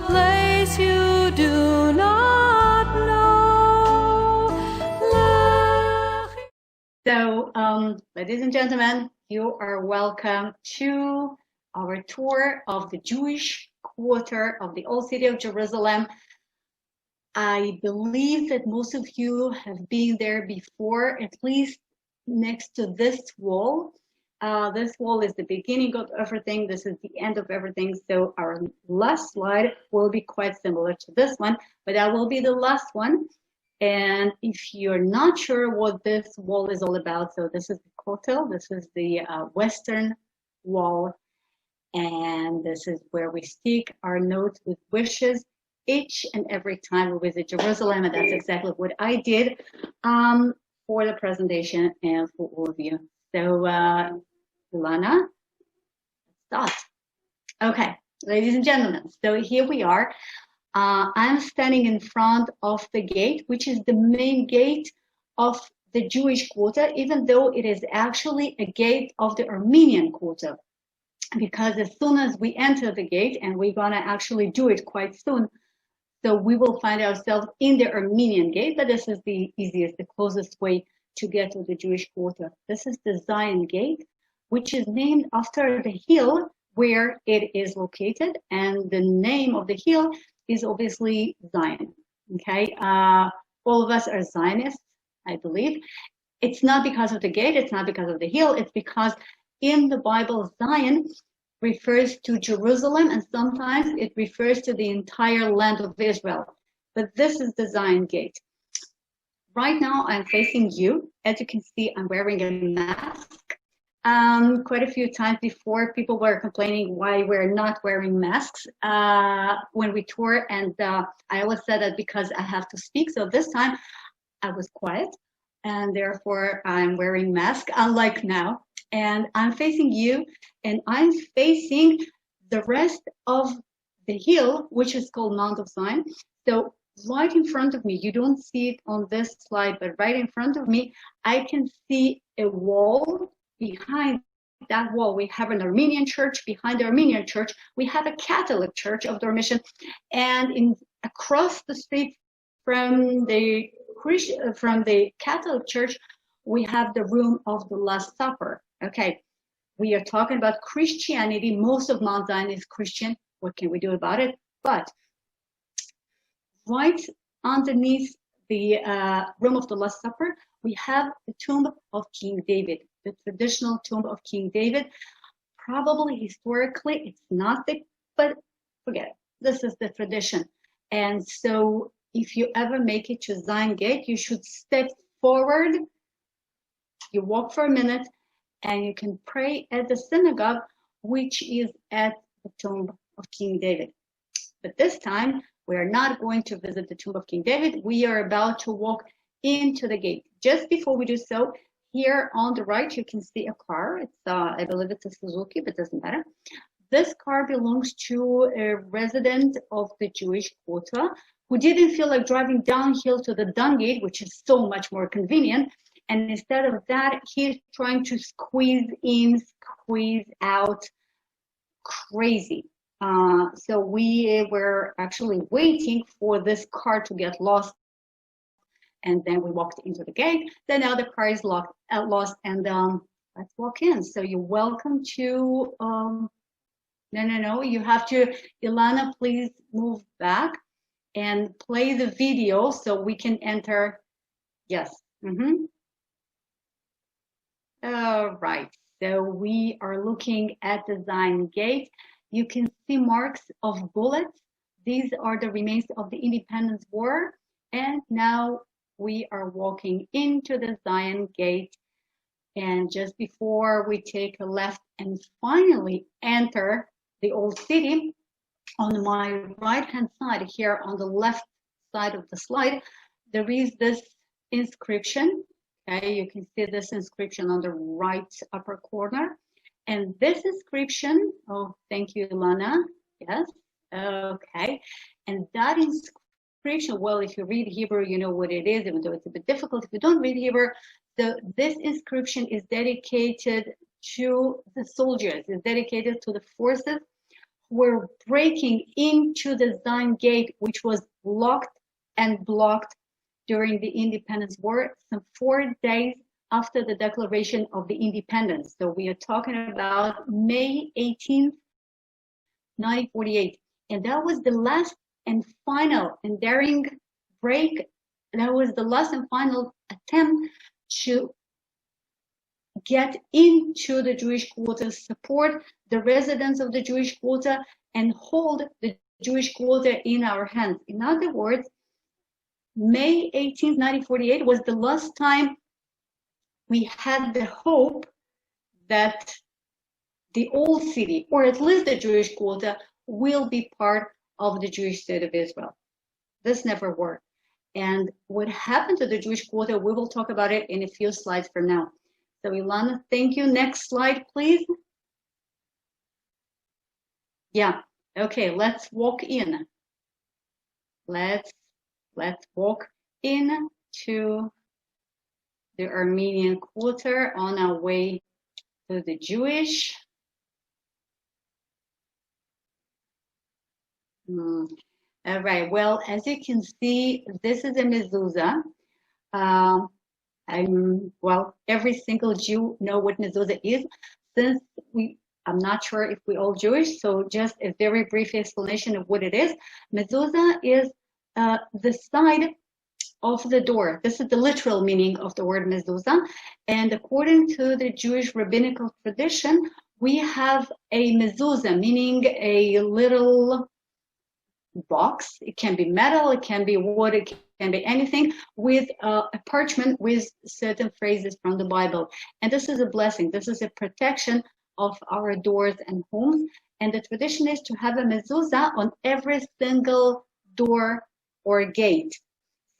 place you do not know. So, ladies and gentlemen, you are welcome to our tour of the Jewish quarter of the Old City of Jerusalem. I believe that most of you have been there before, at least next to this wall. This wall is the beginning of everything. This is the end of everything. So our last slide will be quite similar to this one, but that will be the last one. And if you're not sure what this wall is all about, so this is the Kotel, this is the western wall, and this is where we stick our notes with wishes each and every time we visit Jerusalem, and that's exactly what I did for the presentation and for all of you. So, Ilana, let's start. Okay, ladies and gentlemen, so here we are. I'm standing in front of the gate, which is the main gate of the Jewish quarter, even though it is actually a gate of the Armenian quarter. Because as soon as we enter the gate, and we're gonna actually do it quite soon, so we will find ourselves in the Armenian gate, but this is the easiest, the closest way to get to the Jewish quarter. This is the Zion gate, which is named after the hill where it is located, and the name of the hill is obviously Zion. Okay, all of us are Zionists, I believe. It's not because of the gate, it's not because of the hill, it's because in the Bible, Zion refers to Jerusalem, and sometimes it refers to the entire land of Israel. But this is the Zion gate. Right now, I'm facing you. As you can see, I'm wearing a mask. Quite a few times before, people were complaining why we're not wearing masks when we tour, and I always said that because I have to speak. So this time, I was quiet, and therefore I'm wearing mask, unlike now. And I'm facing you, and I'm facing the rest of the hill, which is called Mount of Zion. So right in front of me, you don't see it on this slide, but right in front of me, I can see a wall. Behind that wall, we have an Armenian church. Behind the Armenian church, we have a Catholic church of Dormition. And across the street from the Catholic church, we have the room of the Last Supper. Okay, we are talking about Christianity. Most of Mount Zion is Christian. What can we do about it? But right underneath the room of the Last Supper, we have the tomb of King David, the traditional tomb of King David. Probably historically, it's not the, but forget it. This is the tradition. And so if you ever make it to Zion Gate, you should step forward. You walk for a minute, and you can pray at the synagogue, which is at the tomb of King David. But this time, we are not going to visit the tomb of King David. We are about to walk into the gate. Just before we do so, here on the right, you can see a car. It's, I believe it's a Suzuki, but it doesn't matter. This car belongs to a resident of the Jewish quarter who didn't feel like driving downhill to the Dung Gate, which is so much more convenient. And instead of that, he's trying to squeeze in, squeeze out, crazy. So we were actually waiting for this car to get lost. And then we walked into the gate. Then now the car is lost, and let's walk in. So you're welcome to, no, you have to, Ilana, please move back and play the video so we can enter. Yes. All right, so we are looking at the Zion Gate. You can see marks of bullets. These are the remains of the Independence War. And now we are walking into the Zion Gate. And just before we take a left and finally enter the Old City, on my right-hand side here on the left side of the slide, there is this inscription. Okay, you can see this inscription on the right upper corner. And this inscription, oh, thank you, Ilana. Yes, okay. And that inscription, well, if you read Hebrew, you know what it is, even though it's a bit difficult. If you don't read Hebrew, this inscription is dedicated to the soldiers, is dedicated to the forces were breaking into the Zion Gate, which was locked and blocked during the Independence War, some 4 days after the declaration of the independence. So we are talking about May 18th, 1948. And that was the last and final and daring break. That was the last and final attempt to get into the Jewish quarter, support the residents of the Jewish quarter, and hold the Jewish quarter in our hands. In other words, May 18, 1948 was the last time we had the hope that the old city, or at least the Jewish quarter, will be part of the Jewish state of Israel. This never worked. And what happened to the Jewish quarter, we will talk about it in a few slides from now. So Ilana, thank you. Next slide, please. Yeah, okay, let's walk in. Let's walk into the Armenian Quarter on our way to the Jewish. All right, well, as you can see, this is a mezuzah. Well, every single Jew know what mezuzah is. Since I'm not sure if we all Jewish, so just a very brief explanation of what it is. Mezuzah is the side of the door. This is the literal meaning of the word mezuzah. And according to the Jewish rabbinical tradition, we have a mezuzah, meaning a little box. It can be metal, it can be wood, it can be anything, with a parchment with certain phrases from the Bible. And this is a blessing. This is a protection of our doors and homes. And the tradition is to have a mezuzah on every single door or gate.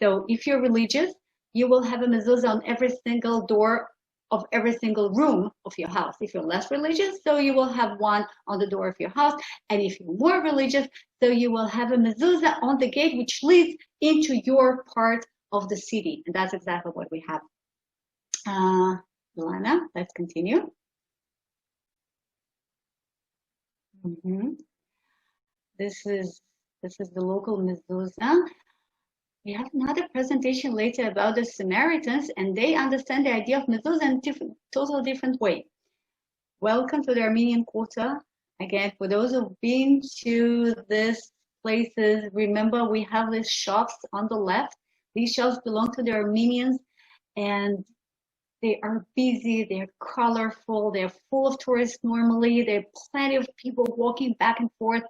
So if you're religious, you will have a mezuzah on every single door of every single room of your house. If you're less religious, so you will have one on the door of your house. And if you're more religious, so you will have a mezuzah on the gate which leads into your part of the city. And that's exactly what we have. Ilana, let's continue. This is the local mezuzah. We have another presentation later about the Samaritans, and they understand the idea of mezuzah in a totally different way. Welcome to the Armenian Quarter. Again, for those who've been to these places, remember we have these shops on the left. These shops belong to the Armenians, and they are busy, they're colorful, they're full of tourists normally. There are plenty of people walking back and forth.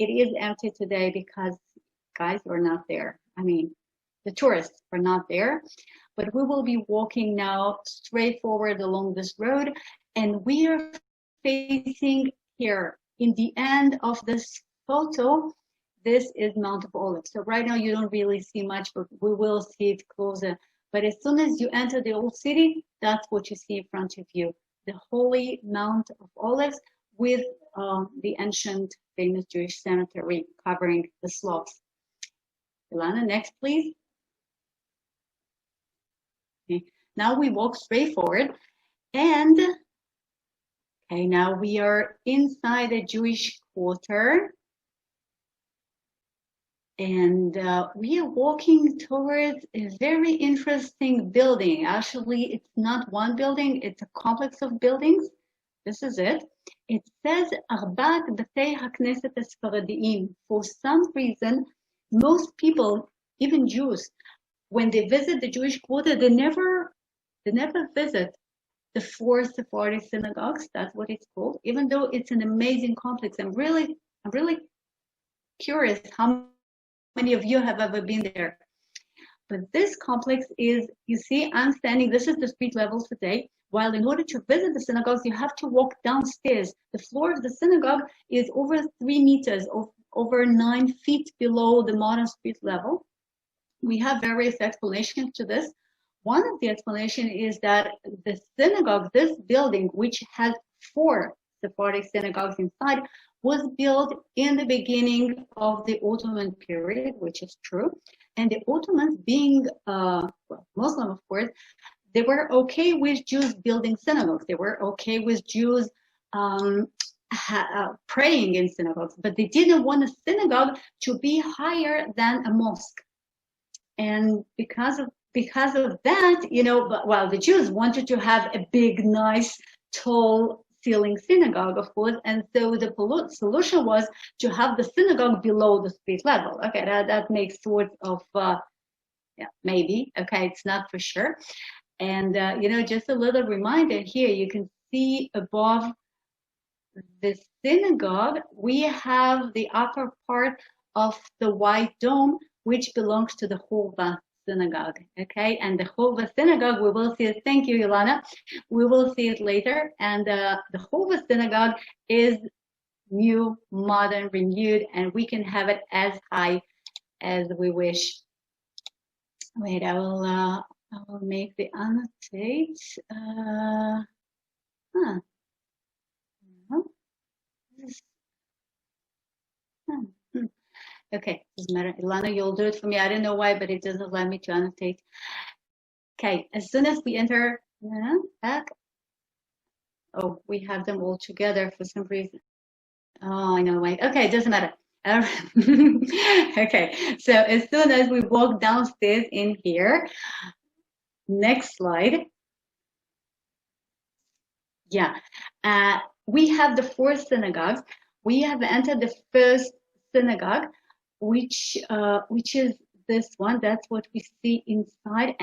It is empty today because guys are not there. I mean, the tourists are not there, but we will be walking now straight forward along this road, and we are facing here in the end of this photo. This is Mount of Olives. So right now you don't really see much, but we will see it closer. But as soon as you enter the old city, that's what you see in front of you, the holy Mount of Olives with the ancient famous Jewish cemetery covering the slopes. Ilana, next, please. Okay. Now we walk straight forward, and okay, now we are inside the Jewish quarter, and we are walking towards a very interesting building. Actually, it's not one building, it's a complex of buildings. This is it. It says Arbat Batei HaKnesset HaSfaradiim. For some reason, most people, even Jews, when they visit the Jewish quarter, they never visit the 4 Sephardic synagogues. That's what it's called. Even though it's an amazing complex, I'm really curious how many of you have ever been there. But this complex is, you see, I'm standing. This is the street level today. While in order to visit the synagogues, you have to walk downstairs. The floor of the synagogue is over 3 meters, over 9 feet below the modern street level. We have various explanations to this. One of the explanations is that the synagogue, this building, which has 4 Sephardic synagogues inside, was built in the beginning of the Ottoman period, which is true. And the Ottomans, being Muslim, of course, they were okay with Jews building synagogues. They were okay with Jews praying in synagogues, but they didn't want a synagogue to be higher than a mosque. And because of that, well, the Jews wanted to have a big, nice, tall ceiling synagogue, of course, and so the solution was to have the synagogue below the street level. Okay, that makes sort of maybe. Okay, it's not for sure. And just a little reminder here, you can see above the synagogue, we have the upper part of the white dome, which belongs to the Hurva synagogue. Okay, and the Hurva synagogue, we will see it. Thank you, Ilana. We will see it later. And the Hurva synagogue is new, modern, renewed, and we can have it as high as we wish. Wait, I will make the annotate. Okay, doesn't matter. Ilana, you'll do it for me. I don't know why, but it doesn't allow me to annotate. Okay, as soon as we enter back. Oh, we have them all together for some reason. Oh, I know, wait. Okay, it doesn't matter. Okay, so as soon as we walk downstairs in here, next slide. Yeah, we have the 4 synagogues. We have entered the first synagogue, which is this one. That's what we see inside.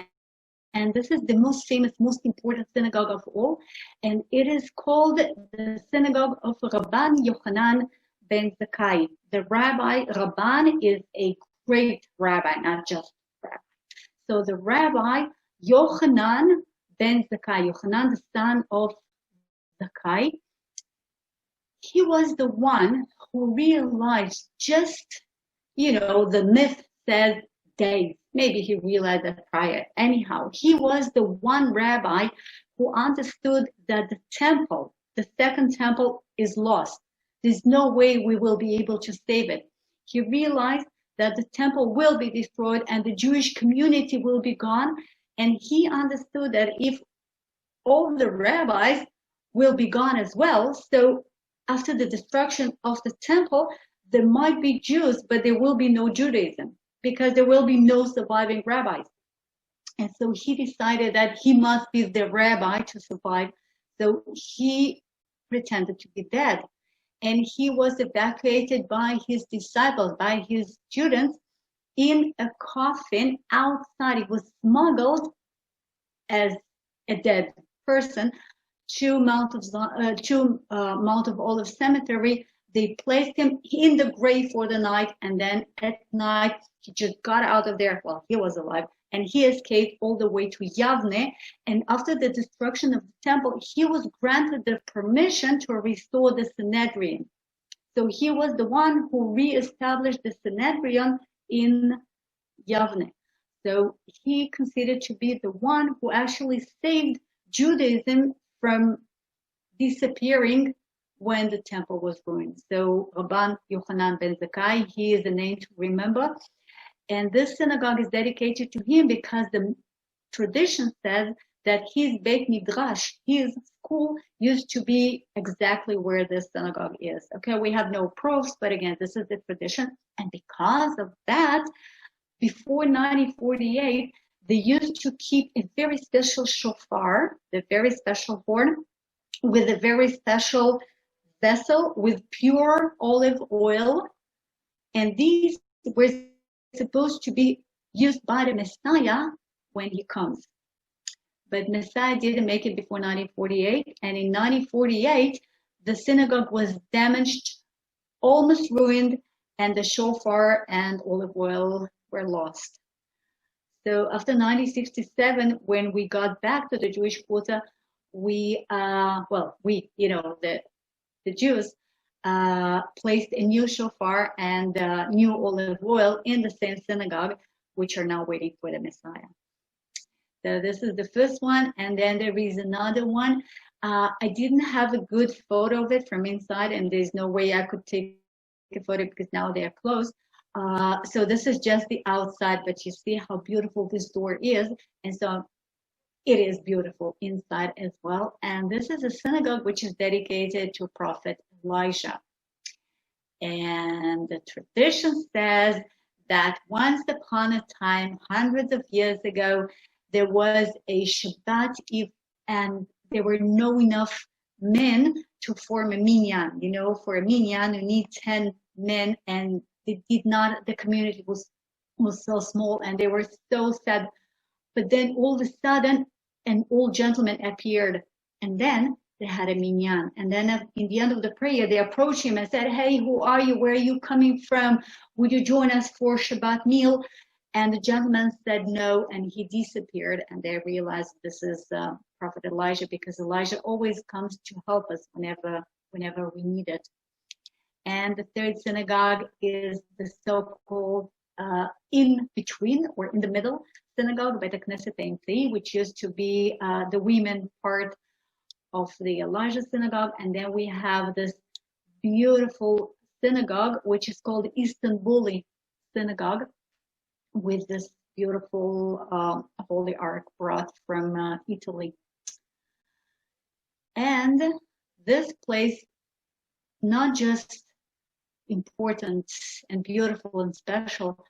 And this is the most famous, most important synagogue of all. And it is called the Synagogue of Rabban Yochanan ben Zakkai. The rabbi, Rabban, is a great rabbi, not just rabbi. So the rabbi, Yochanan ben Zakkai, Yochanan, the son of Zakkai, he was the one who realized just, the myth says days. Maybe he realized that prior. Anyhow, he was the one rabbi who understood that the temple, the second temple, is lost. There's no way we will be able to save it. He realized that the temple will be destroyed and the Jewish community will be gone. And he understood that if all the rabbis will be gone as well, so after the destruction of the temple, there might be Jews, but there will be no Judaism, because there will be no surviving rabbis. And so he decided that he must be the rabbi to survive. So he pretended to be dead. And he was evacuated by his disciples, by his students, in a coffin outside. He was smuggled as a dead person to Mount of Olives Cemetery. They placed him in the grave for the night, and then at night he just got out of there. Well, he was alive, and he escaped all the way to Yavne. And after the destruction of the temple, he was granted the permission to restore the Sanhedrin. So he was the one who re-established the Sanhedrin in Yavne. So he considered to be the one who actually saved Judaism from disappearing when the temple was ruined. So Rabban Yochanan ben Zakkai, he is a name to remember. And this synagogue is dedicated to him because the tradition says that his Beit Midrash, his school, used to be exactly where this synagogue is. Okay, we have no proofs, but again, this is the tradition. And because of that, before 1948, they used to keep a very special shofar, the very special horn, with a very special vessel with pure olive oil. And these were supposed to be used by the Messiah when he comes. But Messiah didn't make it before 1948. And in 1948, the synagogue was damaged, almost ruined, and the shofar and olive oil were lost. So after 1967, when we got back to the Jewish Quarter, the Jews placed a new shofar and new olive oil in the same synagogue, which are now waiting for the Messiah. So this is the first one, and then there is another one. I didn't have a good photo of it from inside, and there's no way I could take a photo because now they are closed. So this is just the outside, but you see how beautiful this door is, and so it is beautiful inside as well. And this is a synagogue which is dedicated to Prophet Elijah. And the tradition says that once upon a time, hundreds of years ago, there was a Shabbat Eve, and there were no enough men to form a minyan. You know, for a minyan, you need 10 men, and they did not, the community was so small, and they were so sad. But then all of a sudden, an old gentleman appeared, and then they had a minyan. And then in the end of the prayer, they approached him and said, "Hey, who are you? Where are you coming from? Would you join us for Shabbat meal?" And the gentleman said no, and he disappeared. And they realized this is Prophet Elijah, because Elijah always comes to help us whenever we need it. And the third synagogue is the so-called in between, or in the middle synagogue, Beit Knesset Ein, which used to be the women part of the Elijah synagogue. And then we have this beautiful synagogue, which is called Istanbuli synagogue, with this beautiful holy ark brought from Italy. And this place, not just important and beautiful and special,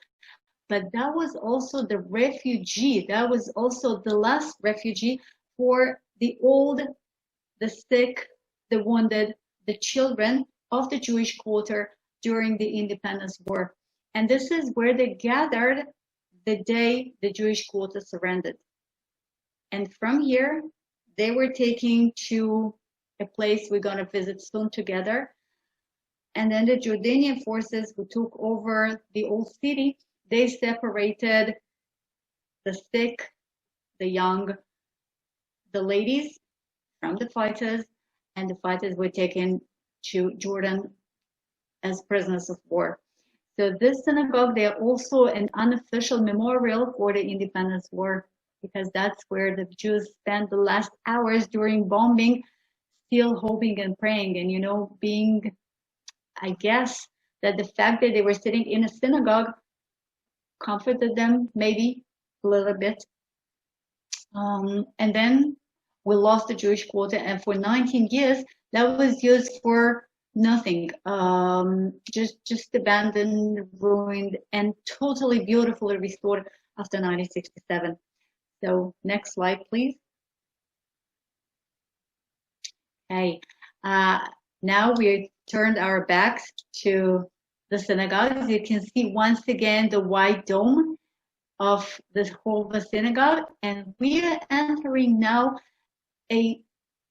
but that was also the refugee. That was also the last refugee for the old, the sick, the wounded, the children of the Jewish quarter during the Independence War. And this is where they gathered the day the Jewish quarter surrendered. And from here, they were taken to a place we're going to visit soon together. And then the Jordanian forces who took over the old city, they separated the sick, the young, the ladies from the fighters, and the fighters were taken to Jordan as prisoners of war. So this synagogue, they are also an unofficial memorial for the Independence War, because that's where the Jews spent the last hours during bombing, still hoping and praying. And, you know, I guess that the fact that they were sitting in a synagogue comforted them maybe a little bit. And then we lost the Jewish quarter, and for 19 years, that was used for nothing, just abandoned, ruined, and totally beautifully restored after 1967. So next slide, please. Okay, now we turned our backs to the synagogue. As you can see once again the white dome of the Hurva synagogue, and we are entering now a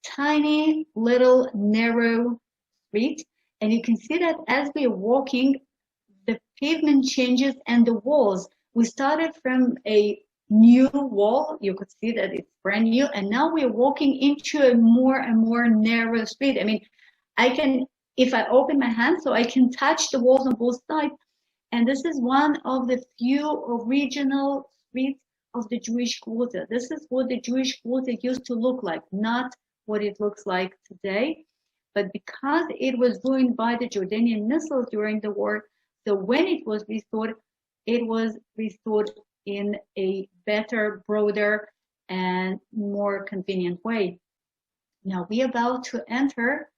tiny little narrow street, and you can see that as we are walking, the pavement changes and the walls. We started from a new wall, you could see that it's brand new, and now we're walking into a more and more narrow street. I mean, if I open my hand, so I can touch the walls on both sides. And this is one of the few original streets of the Jewish quarter. This is what the Jewish quarter used to look like, not what it looks like today. But because it was ruined by the Jordanian missiles during the war, so when it was restored in a better, broader, and more convenient way. Now we're about to enter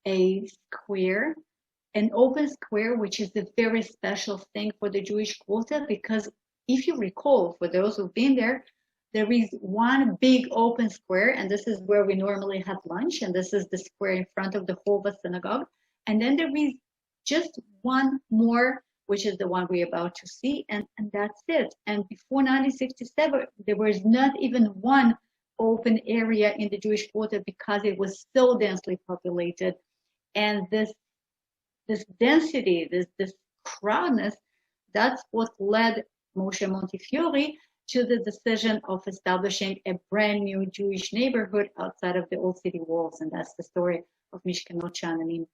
a square, an open square, which is a very special thing for the Jewish quarter, because if you recall, for those who've been there, there is one big open square, and this is where we normally have lunch, and this is the square in front of the Hurva synagogue. And then there is just one more, which is the one we're about to see, and that's it. And before 1967, there was not even one open area in the Jewish quarter, because it was so densely populated. And this density, this crowdness, that's what led Moshe Montefiore to the decision of establishing a brand new Jewish neighborhood outside of the old city walls. And that's the story of Mishkenot Sha'ananim.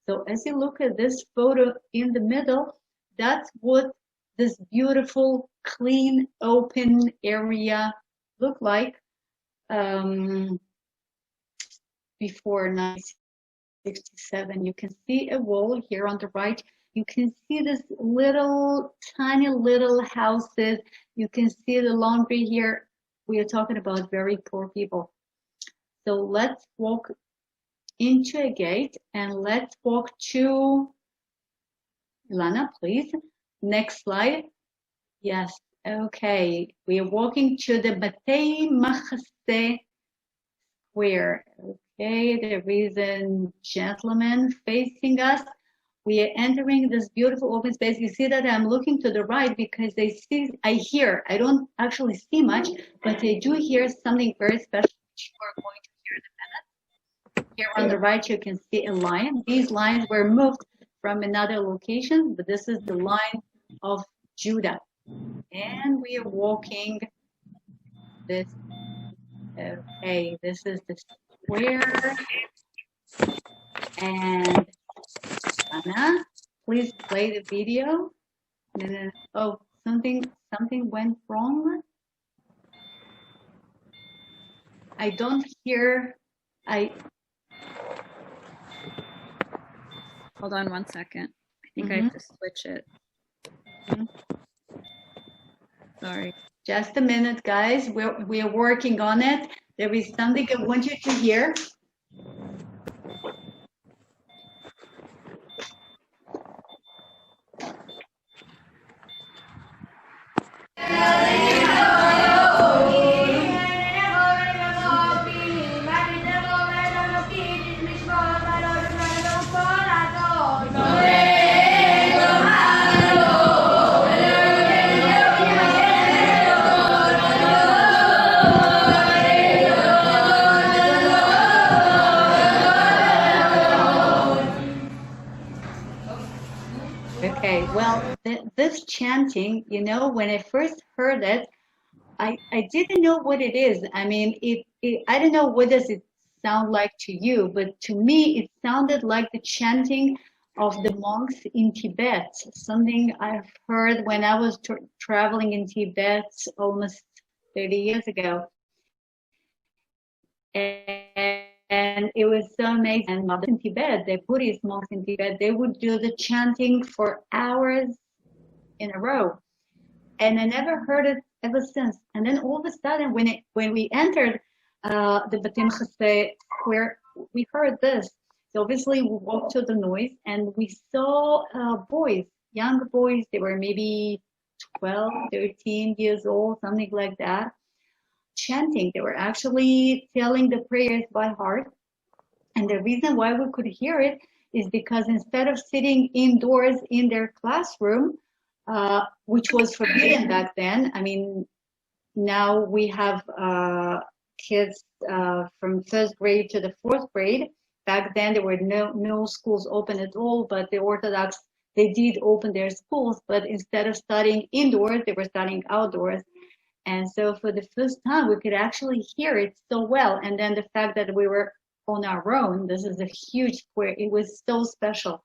So as you look at this photo in the middle, that's what this beautiful, clean, open area looked like before 1967. You can see a wall here on the right. You can see this tiny little houses. You can see the laundry here. We are talking about very poor people. So let's walk into a gate, and let's walk to, Ilana, please. Next slide. Yes. Okay. We are walking to the Batei Machase Square. Okay. There is a gentleman facing us. We are entering this beautiful open space. You see that I'm looking to the right because I don't actually see much, but I do hear something very special, which you are going to hear in a minute. Here on the right, you can see a lion. These lions were moved from another location, but this is the line of Judah. And we are walking this, okay, this is the square. And Anna, please play the video. Oh, something went wrong. I don't hear, Hold on 1 second. I think I have to switch it. Sorry. Just a minute, guys. We are working on it. There is something I want you to hear. Okay, well, this chanting, you know, when I first heard it, I didn't know what it is. I mean, I don't know what does it sound like to you, but to me, it sounded like the chanting of the monks in Tibet, something I've heard when I was traveling in Tibet almost 30 years ago. And it was so amazing. And in Tibet, the Buddhist monks in Tibet, they would do the chanting for hours in a row. And I never heard it ever since. And then all of a sudden, when we entered the Batei Machase Square, we heard this. So obviously, we walked to the noise, and we saw boys, young boys. They were maybe 12, 13 years old, something like that, chanting. They were actually telling the prayers by heart. And the reason why we could hear it is because instead of sitting indoors in their classroom, which was forbidden back then. I mean, now we have kids from first grade to the fourth grade. Back then, there were no schools open at all, but the Orthodox, they did open their schools, but instead of studying indoors, they were studying outdoors. And so for the first time, we could actually hear it so well. And then the fact that we were on our own, this is a huge square, it was so special.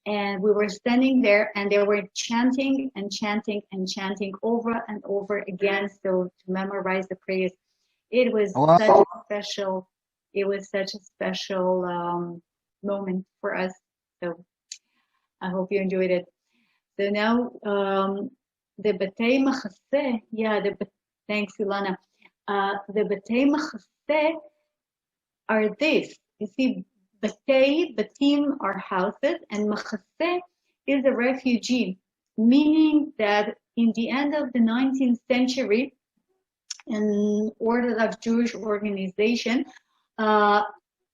And we were standing there, and they were chanting and chanting and chanting over and over again, so to memorize the prayers. It was such a special, moment for us. So I hope you enjoyed it. So now the Batei Machase, thanks Ilana. The Batei Machase are this. You see, Batim are houses, and Machase is a refugee, meaning that in the end of the 19th century, an Orthodox Jewish organization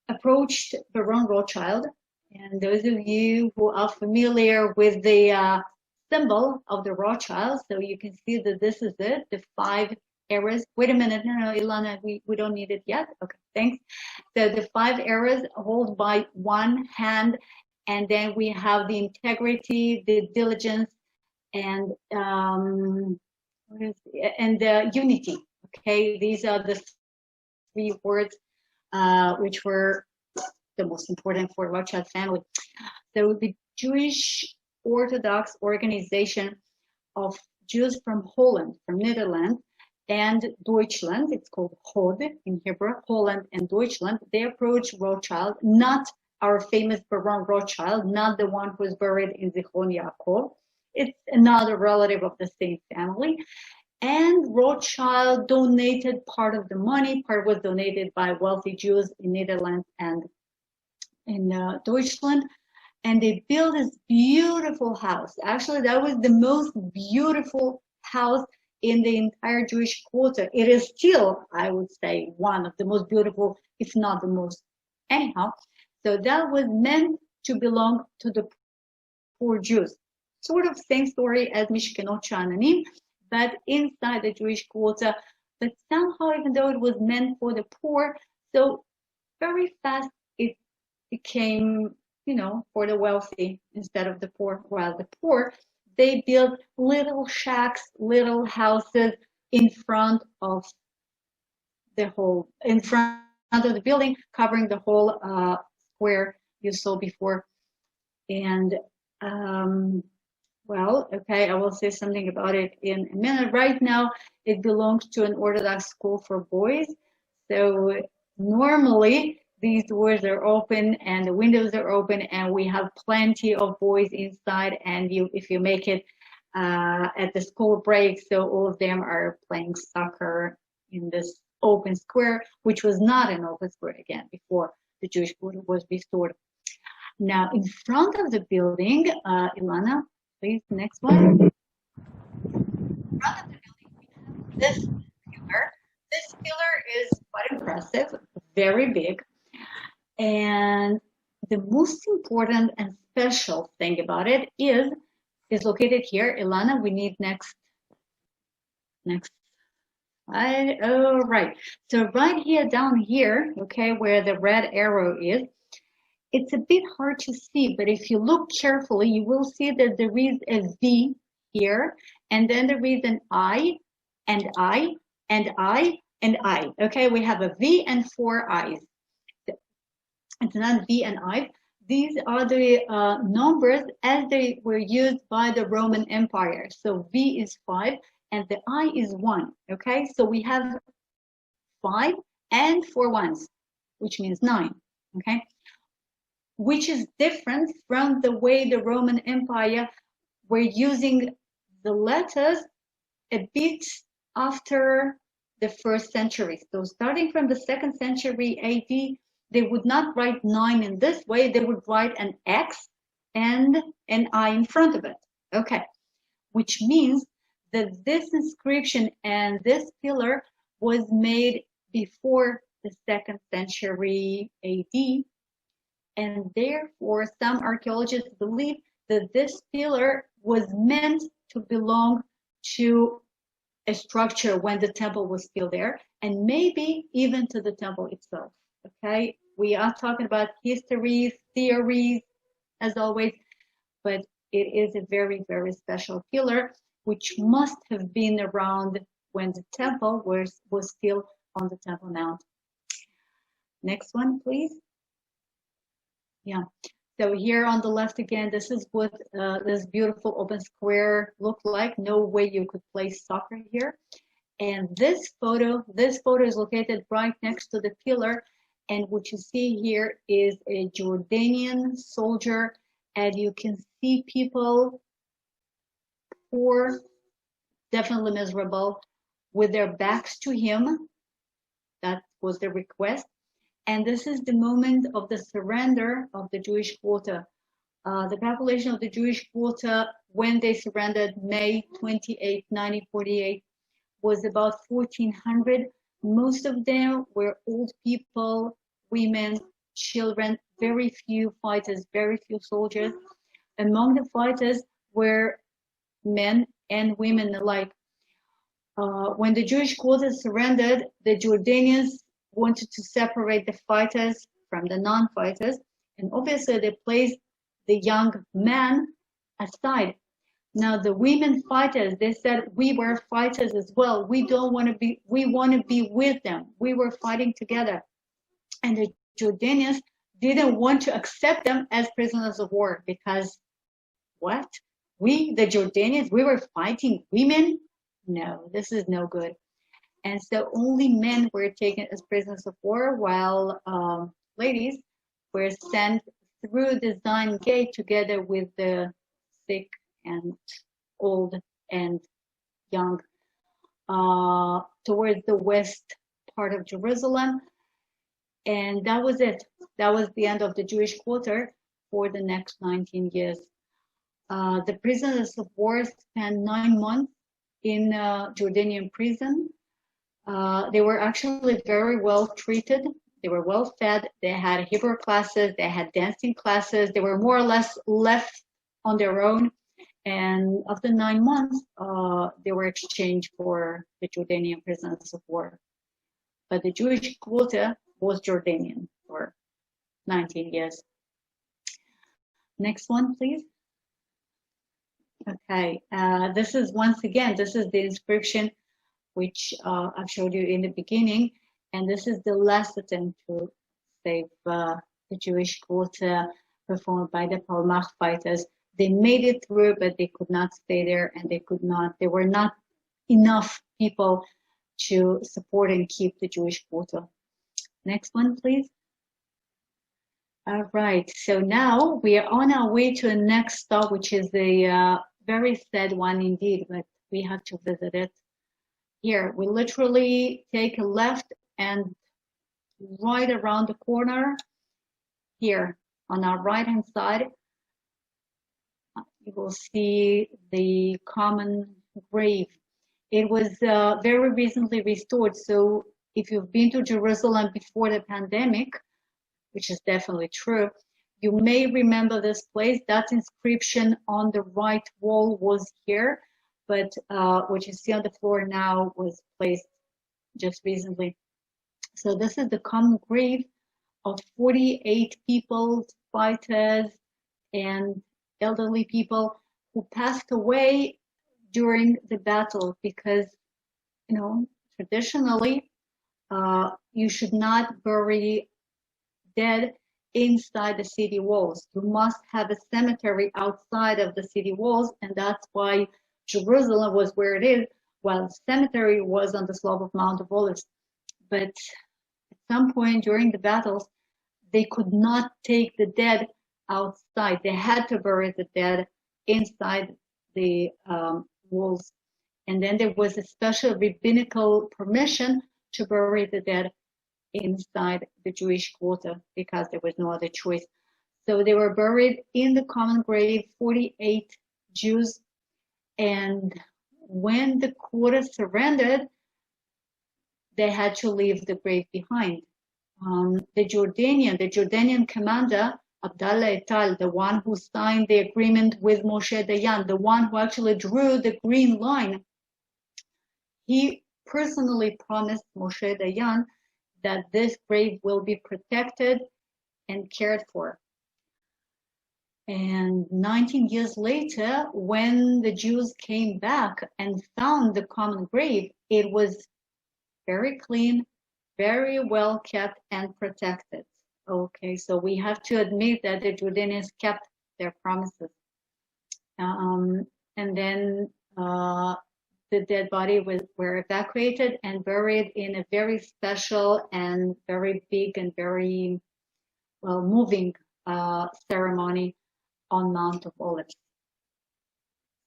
approached Baron Rothschild. And those of you who are familiar with the symbol of the Rothschilds, so you can see that this is it, the 5 eras. Wait a minute, no, Ilana, we don't need it yet. Okay, thanks. So the 5 eras hold by one hand, and then we have the integrity, the diligence, and the unity. Okay, these are the 3 words which were the most important for Rothschild family. So the Jewish Orthodox organization of Jews from Holland, from Netherlands, and Deutschland, it's called Hod in Hebrew, Holland and Deutschland, they approached Rothschild, not our famous Baron Rothschild, not the one who is buried in Zichron Yaakov. It's another relative of the same family. And Rothschild donated part of the money, part was donated by wealthy Jews in Netherlands and Deutschland, and they built this beautiful house. Actually, that was the most beautiful house in the entire Jewish quarter. It is still, I would say, one of the most beautiful, if not the most. Anyhow, so that was meant to belong to the poor Jews. Sort of same story as Mishkenot Sha'ananim, but inside the Jewish quarter. But somehow, even though it was meant for the poor, so very fast it became, for the wealthy instead of the poor. While the poor, they built little shacks, little houses in front of the building, covering the whole square you saw before. And I will say something about it in a minute. Right now, it belongs to an Orthodox school for boys. So normally these doors are open and the windows are open, and we have plenty of boys inside. And if you make it at the school break, so all of them are playing soccer in this open square, which was not an open square again before the Jewish quarter was restored. Now, in front of the building, Ilana, please, next one. In front of the building, we have this pillar. This pillar is quite impressive, very big. And the most important and special thing about it is located here. Ilana, we need next slide. Oh, right. So right here, down here, okay, where the red arrow is, it's a bit hard to see, but if you look carefully, you will see that there is a V here, and then there is an I, and I, and I, and I. Okay, we have a V and 4 I's. It's not V and I. These are the numbers as they were used by the Roman Empire. So V is 5 and the I is 1. Okay, so we have 5 and 4 ones, which means 9. Okay, which is different from the way the Roman Empire were using the letters a bit after the 1st century. So starting from the 2nd century AD, they would not write 9 in this way. They would write an X and an I in front of it. Okay, which means that this inscription and this pillar was made before the 2nd century AD. And therefore, some archaeologists believe that this pillar was meant to belong to a structure when the temple was still there, and maybe even to the temple itself. Okay, we are talking about histories, theories, as always, but it is a very, very special pillar, which must have been around when the temple was still on the Temple Mount. Next one, please. Yeah, so here on the left again, this is what this beautiful open square looked like. No way you could play soccer here. And this photo is located right next to the pillar. And what you see here is a Jordanian soldier, and you can see people poor, definitely miserable, with their backs to him. That was the request. And this is the moment of the surrender of the Jewish quarter. The population of the Jewish quarter, when they surrendered May 28, 1948, was about 1,400. Most of them were old people, women, children, very few fighters, very few soldiers. Among the fighters were men and women alike. When the Jewish quarter surrendered, the Jordanians wanted to separate the fighters from the non-fighters, and obviously they placed the young men aside. Now the women fighters, they said, we were fighters as well. We want to be with them. We were fighting together. And the Jordanians didn't want to accept them as prisoners of war because what? We, the Jordanians, we were fighting women? No, this is no good. And so only men were taken as prisoners of war, while ladies were sent through the Zion Gate together with the sick and old and young towards the west part of Jerusalem. And that was it. That was the end of the Jewish quarter for the next 19 years. The prisoners of war spent 9 months in Jordanian prison. They were actually very well treated. They were well fed. They had Hebrew classes. They had dancing classes. They were more or less left on their own. And after 9 months, they were exchanged for the Jordanian prisoners of war. But the Jewish quota was Jordanian for 19 years. Next one, please. Okay, this is once again, this is the inscription which I've showed you in the beginning. And this is the last attempt to save the Jewish quota performed by the Palmach fighters. They made it through, but they could not stay there, and there were not enough people to support and keep the Jewish quota. Next one, please. All right, so now we are on our way to the next stop, which is a very sad one indeed, but we have to visit it. Here, we literally take a left and right around the corner, here on our right-hand side, you will see the common grave. It was very recently restored, so if you've been to Jerusalem before the pandemic, which is definitely true, you may remember this place. That inscription on the right wall was here, but what you see on the floor now was placed just recently. So this is the common grave of 48 people, fighters, and elderly people who passed away during the battle, because, you know, traditionally, you should not bury dead inside the city walls. You must have a cemetery outside of the city walls, and that's why Jerusalem was where it is, while the cemetery was on the slope of Mount of Olives. But at some point during the battles, they could not take the dead outside. They had to bury the dead inside the walls. And then there was a special rabbinical permission to bury the dead inside the Jewish quarter, because there was no other choice. So they were buried in the common grave, 48 Jews. And when the quarter surrendered, they had to leave the grave behind. The Jordanian commander, Abdallah Etal, the one who signed the agreement with Moshe Dayan, the one who actually drew the green line, he personally promised Moshe Dayan that this grave will be protected and cared for. And 19 years later, when the Jews came back and found the common grave, it was very clean, very well kept and protected. Okay, so we have to admit that the Jordanians kept their promises. And then the dead body were evacuated and buried in a very special and very big and very moving ceremony on Mount of Olives.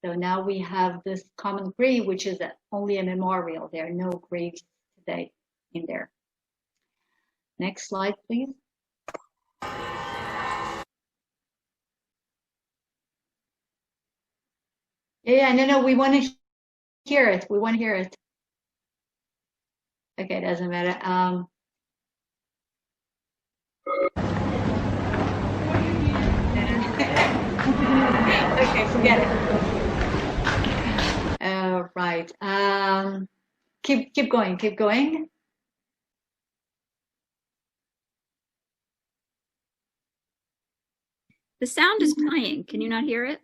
So now we have this common grave, which is only a memorial. There are no graves today in there. Next slide, please. Yeah, no, we want to hear it. We want to hear it. Okay, it doesn't matter. Okay, forget it. All right. Keep going. Keep going. The sound is playing. Can you not hear it?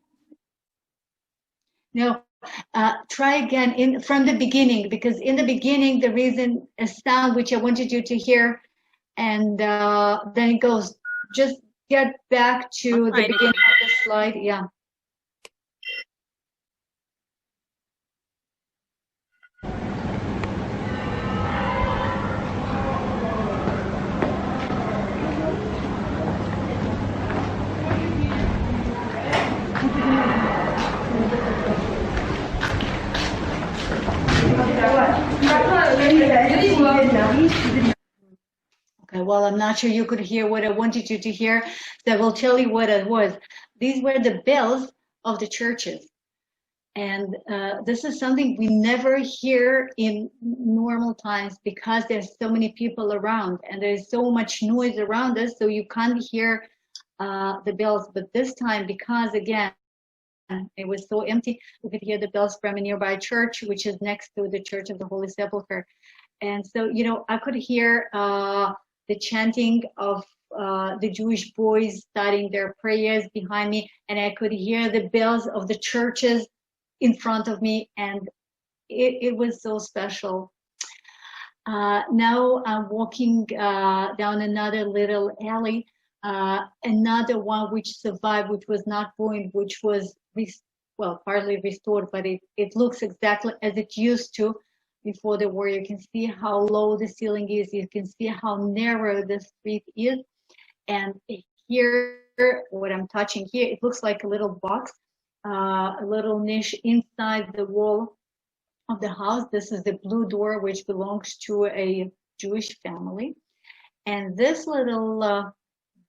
No. Try again from the beginning, because in the beginning there is a sound which I wanted you to hear, and then it goes. Just get back to the beginning of the slide. Yeah. Okay, well, I'm not sure you could hear what I wanted you to hear, so I will tell you what it was. These were the bells of the churches. And this is something we never hear in normal times because there's so many people around and there's so much noise around us, so you can't hear the bells. But this time, because again, it was so empty, we could hear the bells from a nearby church, which is next to the Church of the Holy Sepulchre. And so, you know, I could hear the chanting of the Jewish boys starting their prayers behind me, and I could hear the bells of the churches in front of me, and it was so special. Now I'm walking down another little alley, another one which survived, which was not ruined, which was partly restored, but it looks exactly as it used to before the war. You can see how low the ceiling is, you can see how narrow the street is, and here, what I'm touching here, it looks like a little box, a little niche inside the wall of the house. This is the blue door, which belongs to a Jewish family. And this little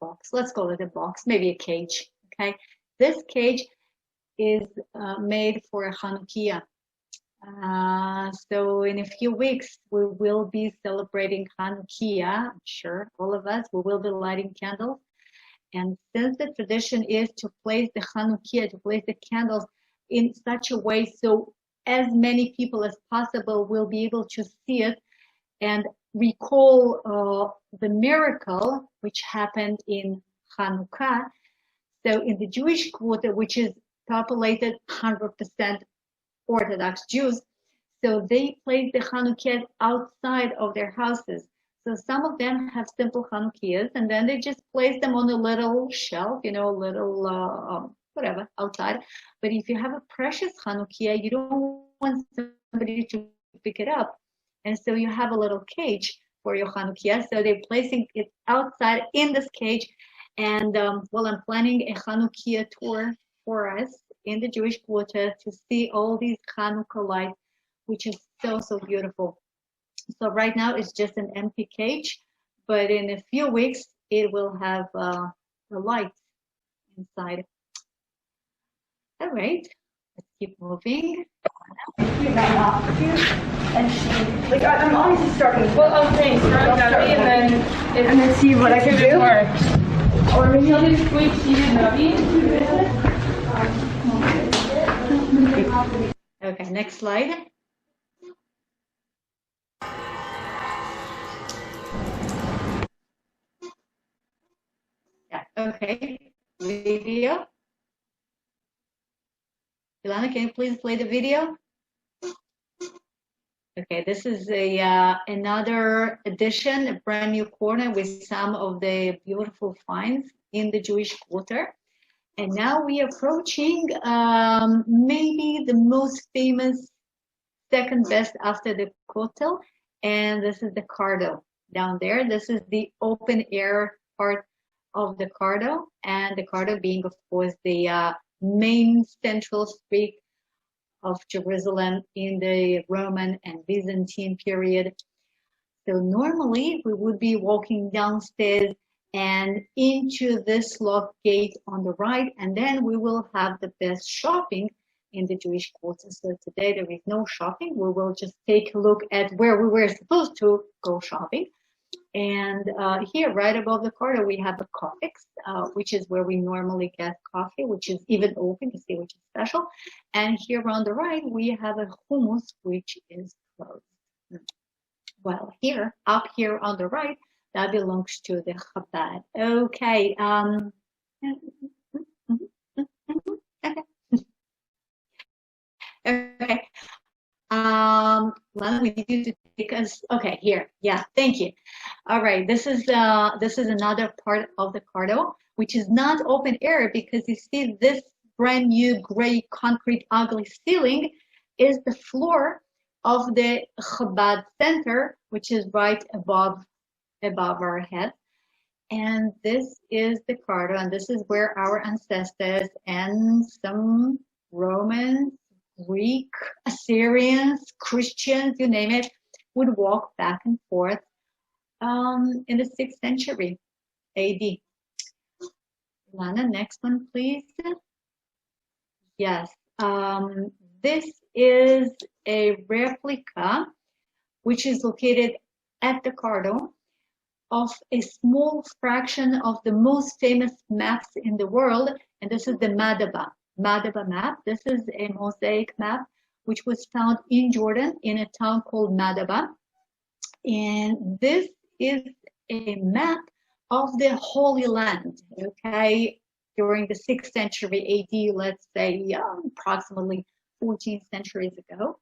box, let's call it a box, maybe a cage, okay? This cage is made for a Hanukkah. So in a few weeks, we will be celebrating Hanukkah. I'm sure all of us, we will be lighting candles. And since the tradition is to place the Hanukkah, to place the candles in such a way so as many people as possible will be able to see it and recall the miracle which happened in Hanukkah. So in the Jewish quarter, which is populated 100% Orthodox Jews, so they place the Hanukkah outside of their houses. So some of them have simple Hanukkahs, and then they just place them on a little shelf, you know, a little whatever, outside. But if you have a precious Hanukkah, you don't want somebody to pick it up. And so you have a little cage for your Hanukkah. So they're placing it outside in this cage. And I'm planning a Hanukkah tour for us in the Jewish quarter to see all these Hanukkah lights, which is so, so beautiful. So right now it's just an empty cage, but in a few weeks it will have the lights inside. All right, let's keep moving. And she, like, I'm obviously starting. Well, I'm saying start Navi and then see what I can do. Or maybe I'll just wait to see Navi. Okay, next slide. Yeah, okay, video. Ilana, can you please play the video? Okay, this is another edition, a brand new corner with some of the beautiful finds in the Jewish quarter. And now we are approaching maybe the most famous, second best after the Kotel, and this is the Cardo down there. This is the open air part of the Cardo, and the Cardo being, of course, the main central street of Jerusalem in the Roman and Byzantine period. So normally we would be walking downstairs and into this locked gate on the right, and then we will have the best shopping in the Jewish quarter. So today there is no shopping. We will just take a look at where we were supposed to go shopping. And here, right above the corner, we have a coffee, which is where we normally get coffee, which is even open, to see which is special. And here on the right, we have a hummus, which is closed. Well, here, up here on the right, that belongs to the Chabad. Okay. Okay. Lana, we need you to take us. Okay, here. Yeah, thank you. All right, this is another part of the Cardo, which is not open air, because you see this brand new gray concrete ugly ceiling is the floor of the Chabad center, which is right above our head. And this is the Cardo, and this is where our ancestors and some Romans, Greek, Assyrians, Christians, you name it, would walk back and forth in the 6th century AD. Lana, next one, please. Yes, this is a replica which is located at the Cardo of a small fraction of the most famous maps in the world, and this is the Madaba Madaba Map. This is a mosaic map which was found in Jordan in a town called Madaba, and this is a map of the Holy Land, okay, during the 6th century AD, let's say approximately 14 centuries ago.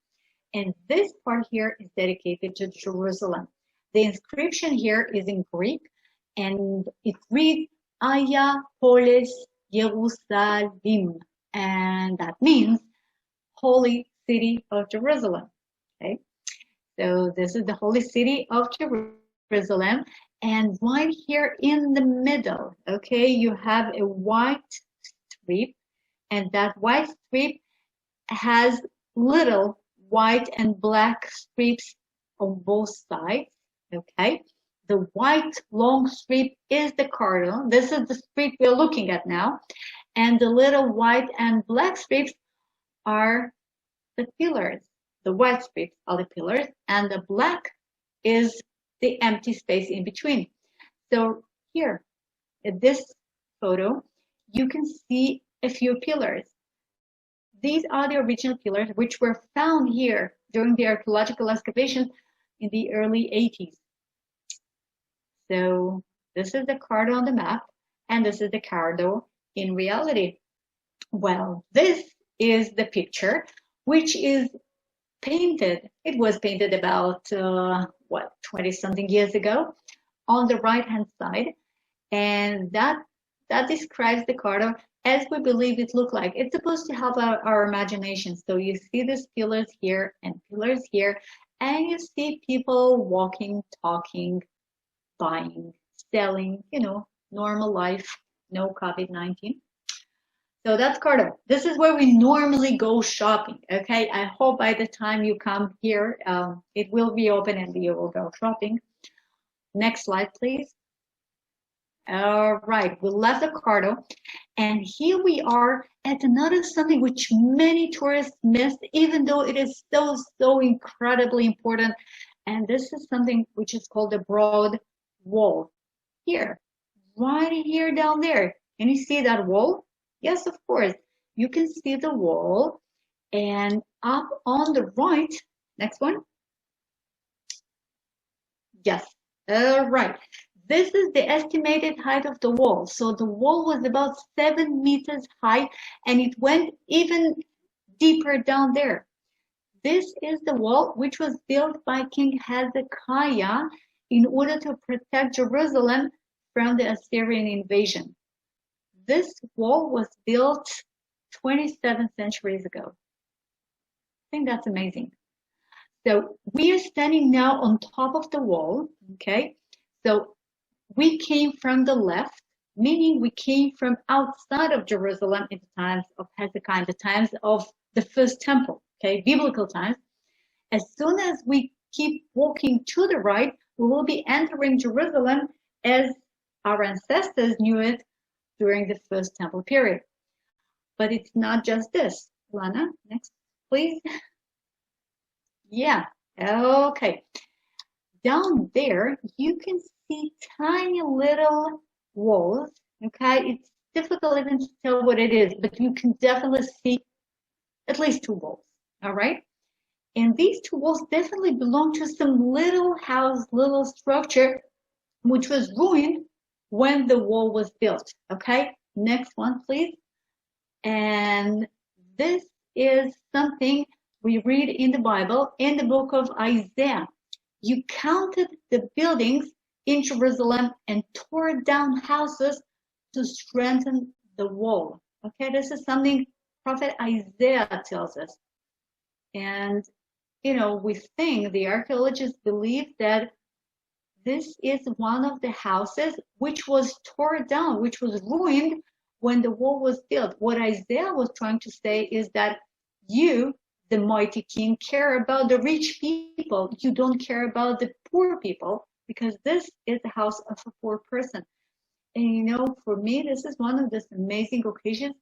And this part here is dedicated to Jerusalem. The inscription here is in Greek, and it reads Aya Polis Jerusalem, and that means Holy City of Jerusalem. Okay, so this is the Holy City of Jerusalem, and right here in the middle, okay, you have a white strip, and that white strip has little white and black strips on both sides. Okay, the white long strip is the Cardo. This is the strip we're looking at now, and the little white and black strips are the pillars. The white strips are the pillars, and the black is the empty space in between. So here, in this photo, you can see a few pillars. These are the original pillars which were found here during the archaeological excavations in the early 80s. So this is the Cardo on the map, and this is the Cardo in reality. Well, this is the picture, which is painted. It was painted about, 20-something years ago on the right-hand side. And that describes the Cardo as we believe it looked like. It's supposed to help our imagination. So you see these pillars here and pillars here, and you see people walking, talking, buying, selling, normal life, no COVID-19. So that's Cardo. This is where we normally go shopping, okay? I hope by the time you come here, it will be open and you will go shopping. Next slide, please. All right, we left the Cardo, and here we are at another something which many tourists miss, even though it is so incredibly important. And this is something which is called the Broad Wall. Here, right here down there. Can you see that wall? Yes, of course. You can see the wall, and up on the right, next one. Yes, all right. This is the estimated height of the wall. So the wall was about 7 meters high, and it went even deeper down there. This is the wall which was built by King Hezekiah in order to protect Jerusalem from the Assyrian invasion. This wall was built 27 centuries ago. I think that's amazing. So we are standing now on top of the wall, okay? So we came from the left, meaning we came from outside of Jerusalem in the times of Hezekiah, in the times of the first temple, okay, biblical times. As soon as we keep walking to the right, we will be entering Jerusalem as our ancestors knew it during the first temple period. But it's not just this. Lana, next, please. Yeah, okay. Down there, you can see tiny little walls, okay? It's difficult even to tell what it is, but you can definitely see at least 2 walls, all right? And these 2 walls definitely belong to some little house, little structure, which was ruined when the wall was built, okay? Next one, please. And this is something we read in the Bible, in the book of Isaiah. You counted the buildings in Jerusalem and tore down houses to strengthen the wall. Okay, this is something Prophet Isaiah tells us. And, we think, the archaeologists believe that this is one of the houses which was torn down, which was ruined when the wall was built. What Isaiah was trying to say is that you, the mighty king, care about the rich people. You don't care about the poor people because this is the house of a poor person. And you know, for me, this is one of those amazing occasions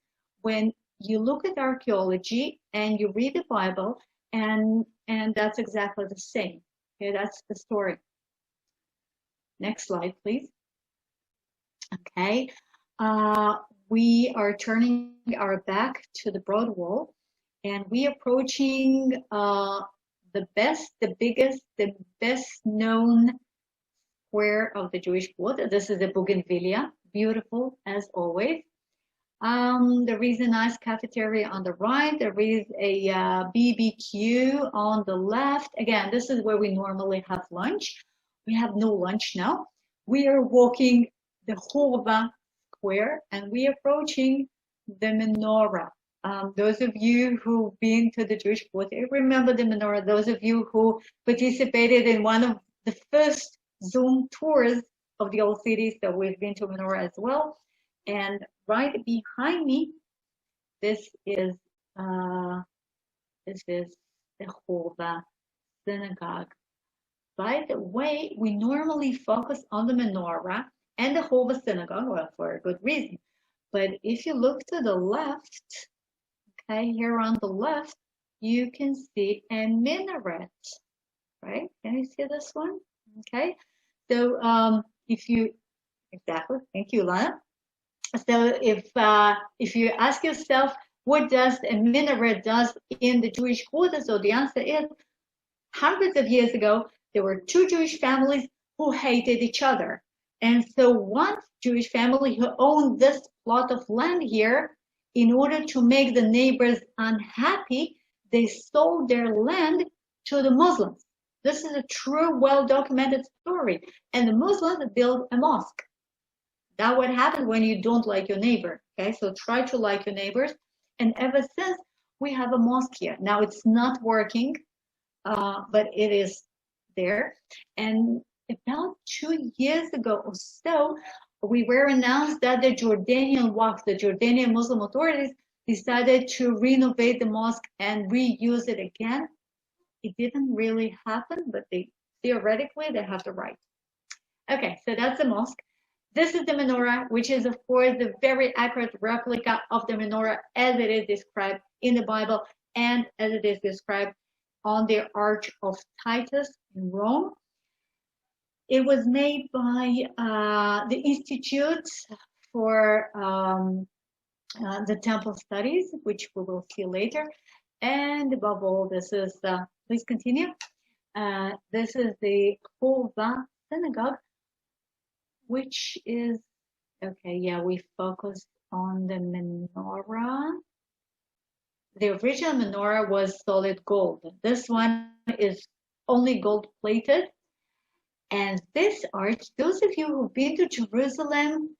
when you look at archaeology and you read the Bible, and that's exactly the same. Okay, that's the story. Next slide, please. Okay, we are turning our back to the broad wall, and we approaching the biggest, the best known square of the Jewish quarter. This is the Bougainvillea, beautiful as always. There is a nice cafeteria on the right. There is a BBQ on the left. Again, this is where we normally have lunch. We have no lunch now. We are walking the Hurva square, and we are approaching the Menorah. Those of you who've been to the Jewish quarter, remember the Menorah. Those of you who participated in one of the first Zoom tours of the old city, so we've been to Menorah as well. And right behind me, this is the Hurva Synagogue. By the way, we normally focus on the Menorah and the Hurva Synagogue, well, for a good reason. But if you look to the left, okay, here on the left, you can see a minaret, right? Can you see this one? Okay, so exactly, thank you, Lana. So if you ask yourself, what does a minaret does in the Jewish quarter? So the answer is, hundreds of years ago, there were two Jewish families who hated each other. And so one Jewish family who owned this plot of land here, in order to make the neighbors unhappy, they sold their land to the Muslims. This is a true, well-documented story. And the Muslims built a mosque. That's what happens when you don't like your neighbor. Okay, so try to like your neighbors. And ever since, we have a mosque here. Now it's not working, but it is there. And about 2 years ago or so, we were announced that the Jordanian Waqf, the Jordanian Muslim authorities, decided to renovate the mosque and reuse it again. It didn't really happen, but theoretically they have the right. Okay, so that's the mosque. This is the menorah, which is, of course, the very accurate replica of the menorah as it is described in the Bible and as it is described on the Arch of Titus in Rome. It was made by the Institute for the Temple Studies, which we will see later. And above all, this is, please continue. This is the Hurva Synagogue, which is, okay, yeah, we focused on the menorah. The original menorah was solid gold. This one is only gold plated. And this arch, those of you who've been to Jerusalem,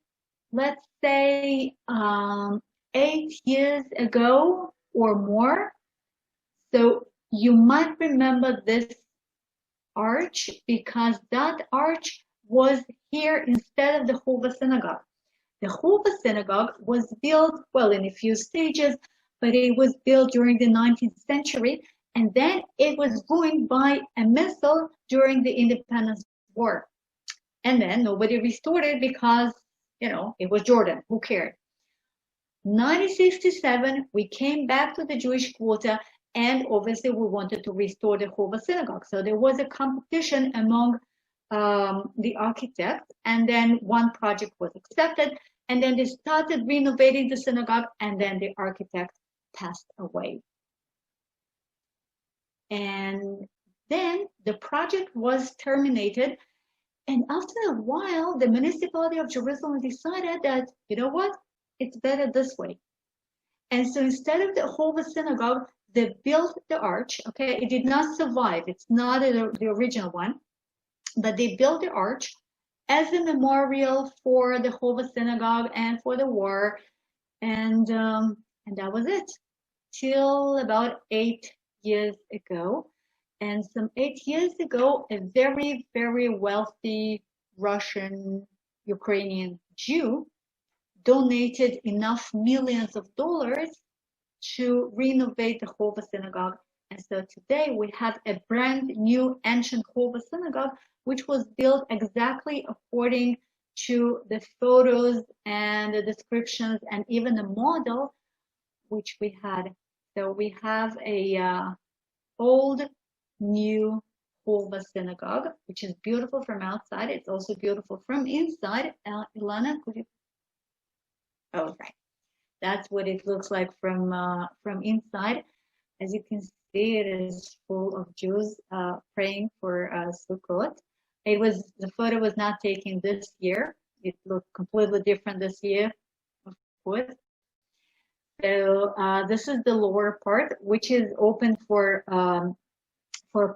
let's say 8 years ago or more, so you might remember this arch because that arch was here instead of the Hurva Synagogue. The Hurva Synagogue was built, well, in a few stages, but it was built during the 19th century, and then it was ruined by a missile during the Independence War. And then nobody restored it because, you know, it was Jordan. Who cared? 1967, we came back to the Jewish quarter, and obviously we wanted to restore the Hurva Synagogue. So there was a competition among the architects, and then one project was accepted, and then they started renovating the synagogue, and then the architect passed away. And then the project was terminated, and after a while, the municipality of Jerusalem decided that, you know what, it's better this way. And so instead of the Hurva Synagogue, they built the arch. Okay, it did not survive. It's not the original one, but they built the arch as a memorial for the Hurva Synagogue and for the war, and that was it till about 8 years ago. And some 8 years ago, a very, very wealthy Russian Ukrainian Jew donated enough millions of dollars to renovate the Hurva Synagogue And so today we have a brand new ancient Hurva synagogue, which was built exactly according to the photos and the descriptions and even the model which we had. So we have a old, new Hurva synagogue, which is beautiful from outside. It's also beautiful from inside. Ilana, could you? Oh, right. That's what it looks like from inside. As you can see, it is full of Jews praying for Sukkot. The photo was not taken this year. It looked completely different this year, of course. So this is the lower part, which is open for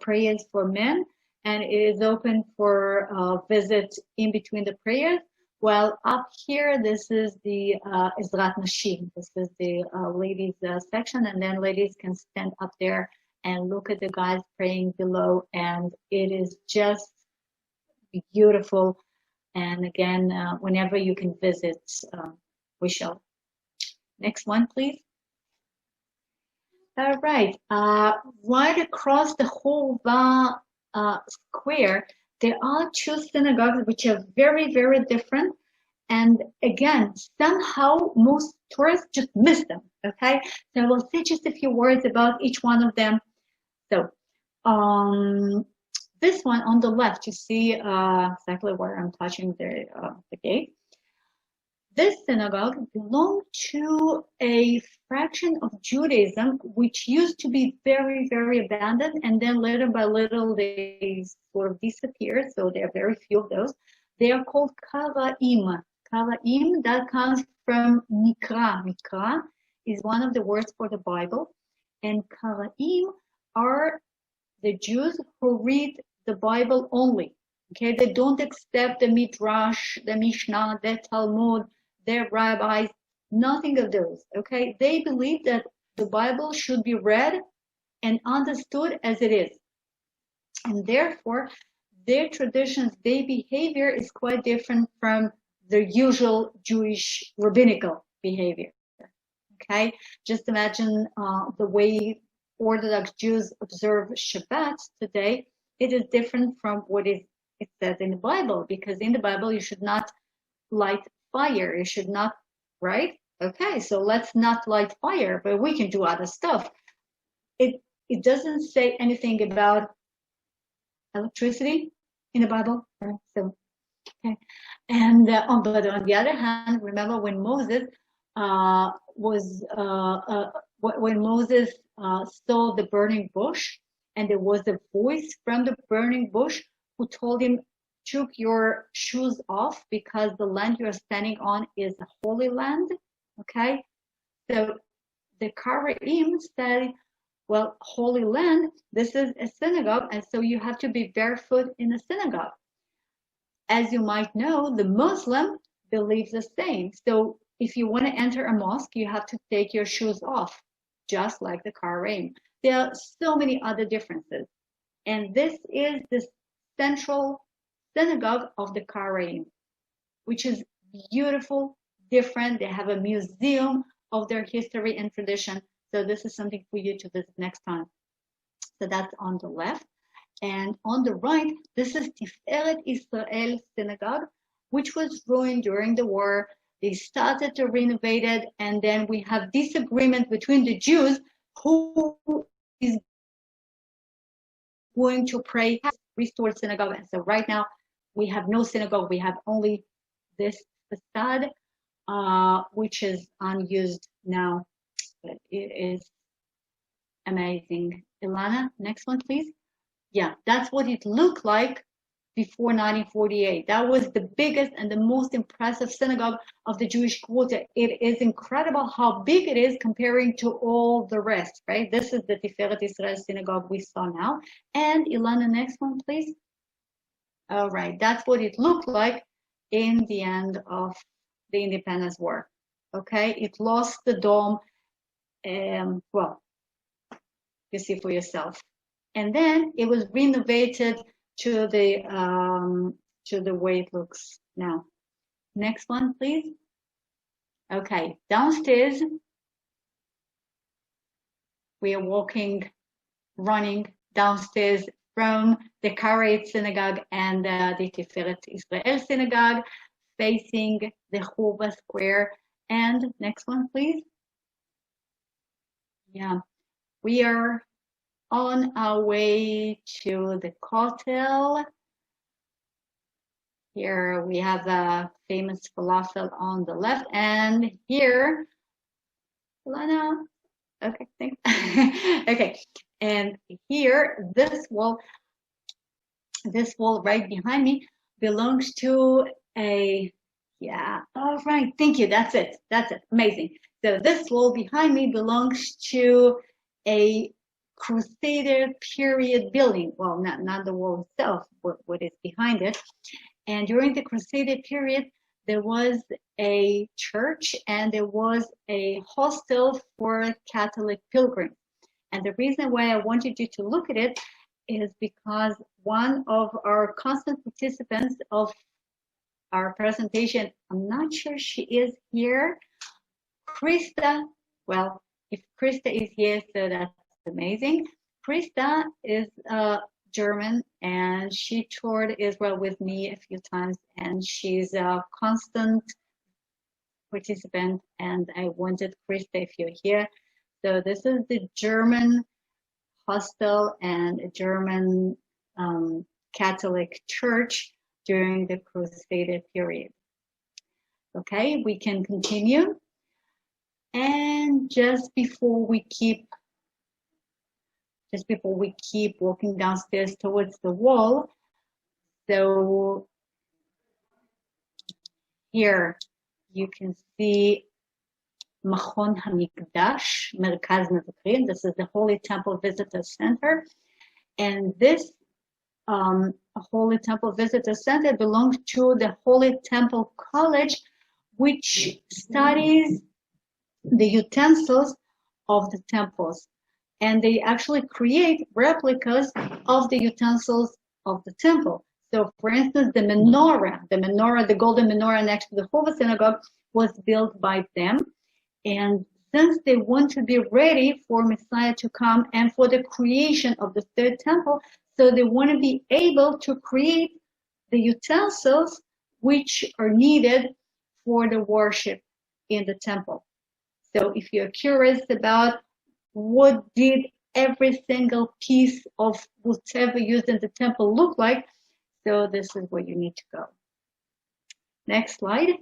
prayers for men, and it is open for visits in between the prayers. While up here, this is the Ezrat Nashim. This is the ladies section, and then ladies can stand up there and look at the guys praying below, and it is just beautiful. And again, whenever you can visit, we shall. Next one, please. All right, right across the whole square, there are two synagogues which are very, very different. And again, somehow most tourists just miss them, okay? So I will say just a few words about each one of them. So this one on the left, you see exactly where I'm touching the gate. This synagogue belonged to a fraction of Judaism, which used to be very, very abandoned, and then little by little they sort of disappeared. So there are very few of those. They are called Karaim. Karaim, that comes from Mikra. Mikra is one of the words for the Bible, and Karaim are the Jews who read the Bible only. Okay, they don't accept the Midrash, the Mishnah, the Talmud, their rabbis, nothing of those, okay? They believe that the Bible should be read and understood as it is. And therefore, their traditions, their behavior is quite different from the usual Jewish rabbinical behavior, okay? Just imagine the way Orthodox Jews observe Shabbat today. It is different from what it says in the Bible, because in the Bible, you should not light fire. You should not, right? Okay, so let's not light fire, but we can do other stuff. It doesn't say anything about electricity in the Bible, right? So, okay. And but on the other hand, remember when Moses when Moses saw the burning bush, and there was a voice from the burning bush who told him, took your shoes off because the land you're standing on is a holy land, okay? So the Karaim said, well, holy land, this is a synagogue, and so you have to be barefoot in the synagogue. As you might know, the Muslim believes the same. So if you want to enter a mosque, you have to take your shoes off, just like the Karaim. There are so many other differences. And this is the central synagogue of the Karaim, which is beautiful, different. They have a museum of their history and tradition. So this is something for you to visit next time. So that's on the left. And on the right, this is Tiferet Israel Synagogue, which was ruined during the war. They started to renovate it, and then we have disagreement between the Jews who is going to pray restored synagogue. And so right now, we have no synagogue. We have only this facade, which is unused now. But it is amazing. Ilana, next one, please. Yeah, that's what it looked like before 1948. That was the biggest and the most impressive synagogue of the Jewish Quarter. It is incredible how big it is comparing to all the rest, right? This is the Tiferet Israel synagogue we saw now. And Ilana, next one, please. All right, that's what it looked like in the end of the Independence War. Okay, it lost the dome. Well, you see for yourself. And then it was renovated to the way it looks now. Next one, please. Okay, downstairs, we are walking running downstairs from the Karaite Synagogue and the Tiferet Israel Synagogue, facing the Hurva Square. And next one, please. Yeah, we are on our way to the Kotel. Here we have a famous falafel on the left, and here, Lana, okay, thanks. Okay, and here, this wall right behind me belongs to a, yeah, all right, thank you, that's it, amazing. So this wall behind me belongs to a Crusader period building. Well, not the wall itself, what is behind it. And during the Crusader period, there was a church and there was a hostel for Catholic pilgrims. And the reason why I wanted you to look at it is because one of our constant participants of our presentation, I'm not sure she is here, Krista. Well, if Krista is here, so that's amazing. Krista is German, and she toured Israel with me a few times, and she's a constant participant, and I wanted Krista, if you're here. So this is the German Hostel and a German Catholic church during the Crusader period. Okay, we can continue. And just before we keep walking downstairs towards the wall, so here you can see Machon HaMikdash, Merkaz Mevakrim. This is the Holy Temple Visitor Center. And this Holy Temple Visitor Center belongs to the Holy Temple College, which studies the utensils of the temples. And they actually create replicas of the utensils of the temple. So for instance, the menorah, the golden menorah next to the Hoover Synagogue was built by them. And since they want to be ready for Messiah to come and for the creation of the third temple, so they want to be able to create the utensils which are needed for the worship in the temple. So if you're curious about what did every single piece of whatever used in the temple look like, so this is where you need to go. Next slide.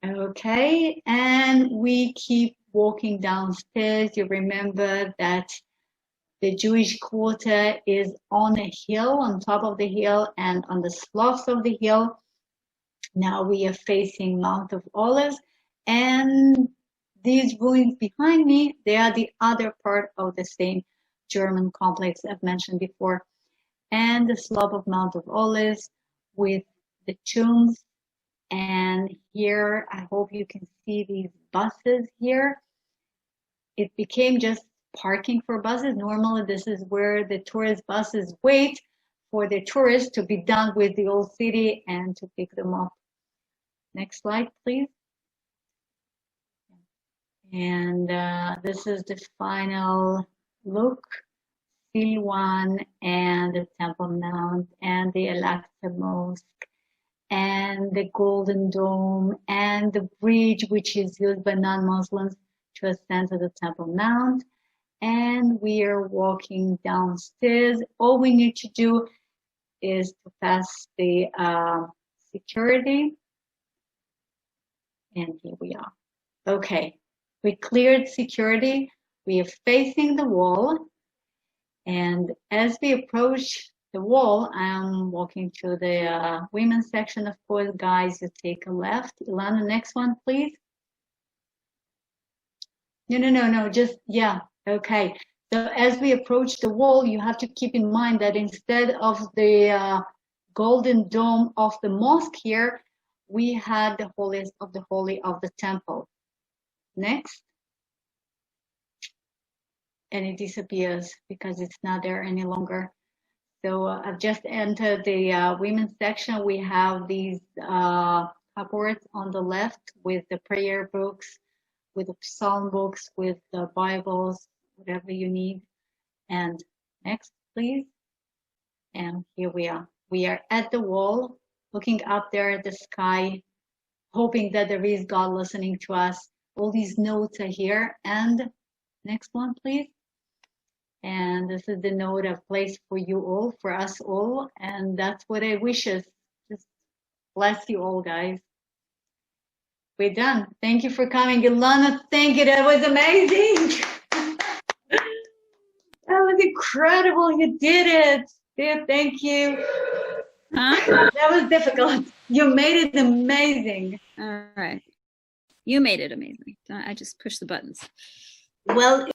Okay, and we keep walking downstairs. You remember that the Jewish quarter is on a hill, on top of the hill, and on the slopes of the hill. Now we are facing Mount of Olives, and these ruins behind me, they are the other part of the same German complex I've mentioned before. And the slope of Mount of Olives with the tombs. And here, I hope you can see these buses here. It became just parking for buses. Normally, this is where the tourist buses wait for the tourists to be done with the old city and to pick them up. Next slide, please. And this is the final look. Silwan and the Temple Mount and the Al-Aqsa Mosque and the Golden Dome and the bridge which is used by non-Muslims to ascend to the Temple Mount. And we are walking downstairs. All we need to do is to pass the security. And here we are. Okay, we cleared security. We are facing the wall. And as we approach the wall, I'm walking to the women's section. Of course, guys, you take a left. Ilana, next one, please. No, just, yeah, okay. So as we approach the wall, you have to keep in mind that instead of the golden dome of the mosque here, we had the holiest of the holy of the temple. Next. And it disappears because it's not there any longer. So I've just entered the women's section. We have these cupboards on the left with the prayer books, with the psalm books, with the Bibles, whatever you need. And next, please. And here we are. We are at the wall, looking up there at the sky, hoping that there is God listening to us. All these notes are here. And next one, please. And this is the note I've placed for you all, for us all. And that's what I wish us. Just bless you all, guys. We're done. Thank you for coming. Ilana, thank you. That was amazing. That was incredible. You did it. Yeah, thank you. Huh? That was difficult. You made it amazing. All right. You made it amazing. I just pushed the buttons. Well,